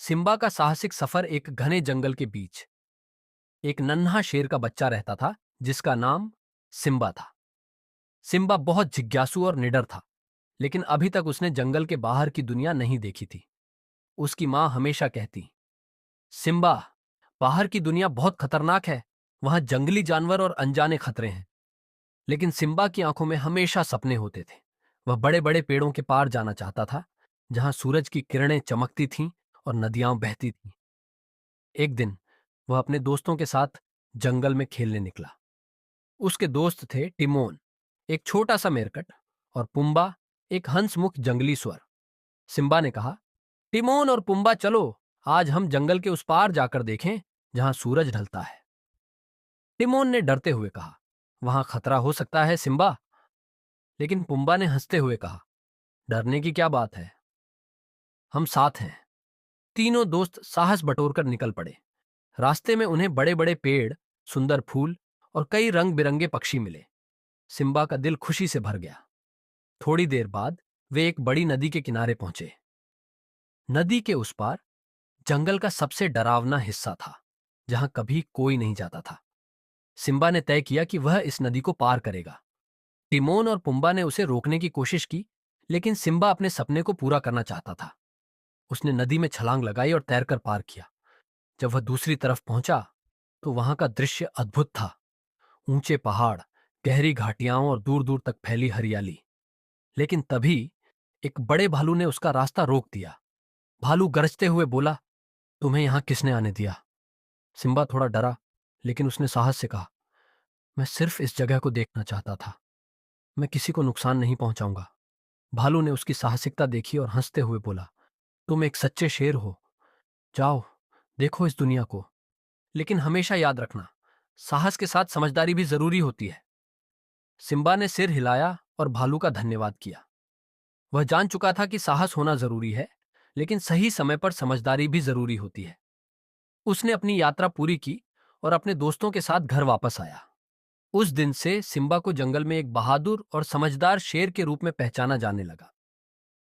Simba का साहसिक सफर। एक घने जंगल के बीच एक नन्हा शेर का बच्चा रहता था जिसका नाम सिम्बा था। सिम्बा बहुत जिज्ञासु और निडर था, लेकिन अभी तक उसने जंगल के बाहर की दुनिया नहीं देखी थी। उसकी माँ हमेशा कहती, सिम्बा, बाहर की दुनिया बहुत खतरनाक है। वहां जंगली जानवर और अनजाने खतरे हैं। लेकिन सिम्बा की आंखों में हमेशा सपने होते थे। वह बड़े बड़े पेड़ों के पार जाना चाहता था, जहां सूरज की किरणें चमकती थीं और नदियां बहती थीं। एक दिन वह अपने दोस्तों के साथ जंगल में खेलने निकला। उसके दोस्त थे टिमोन, एक छोटा सा मेरकट, और पुम्बा, एक हंसमुख जंगली स्वर। सिम्बा ने कहा, टिमोन और पुम्बा, चलो आज हम जंगल के उस पार जाकर देखें जहां सूरज ढलता है। टिमोन ने डरते हुए कहा, वहां खतरा हो सकता है सिम्बा। लेकिन पुम्बा ने हंसते हुए कहा, डरने की क्या बात है, हम साथ हैं। तीनों दोस्त साहस बटोरकर निकल पड़े। रास्ते में उन्हें बड़े बड़े पेड़, सुंदर फूल और कई रंग बिरंगे पक्षी मिले। सिम्बा का दिल खुशी से भर गया। थोड़ी देर बाद वे एक बड़ी नदी के किनारे पहुंचे। नदी के उस पार जंगल का सबसे डरावना हिस्सा था, जहां कभी कोई नहीं जाता था। सिम्बा ने तय किया कि वह इस नदी को पार करेगा। टिमोन और पुम्बा ने उसे रोकने की कोशिश की, लेकिन सिम्बा अपने सपने को पूरा करना चाहता था। उसने नदी में छलांग लगाई और तैरकर पार किया। जब वह दूसरी तरफ पहुंचा तो वहां का दृश्य अद्भुत था। ऊंचे पहाड़, गहरी घाटियां और दूर दूर तक फैली हरियाली। लेकिन तभी एक बड़े भालू ने उसका रास्ता रोक दिया। भालू गरजते हुए बोला, तुम्हें यहां किसने आने दिया? सिम्बा थोड़ा डरा, लेकिन उसने साहस से कहा, मैं सिर्फ इस जगह को देखना चाहता था। मैं किसी को नुकसान नहीं पहुंचाऊंगा। भालू ने उसकी साहसिकता देखी और हंसते हुए बोला, तुम एक सच्चे शेर हो। जाओ, देखो इस दुनिया को। लेकिन हमेशा याद रखना, साहस के साथ समझदारी भी जरूरी होती है। सिम्बा ने सिर हिलाया और भालू का धन्यवाद किया। वह जान चुका था कि साहस होना जरूरी है, लेकिन सही समय पर समझदारी भी जरूरी होती है। उसने अपनी यात्रा पूरी की और अपने दोस्तों के साथ घर वापस आया। उस दिन से सिम्बा को जंगल में एक बहादुर और समझदार शेर के रूप में पहचाना जाने लगा।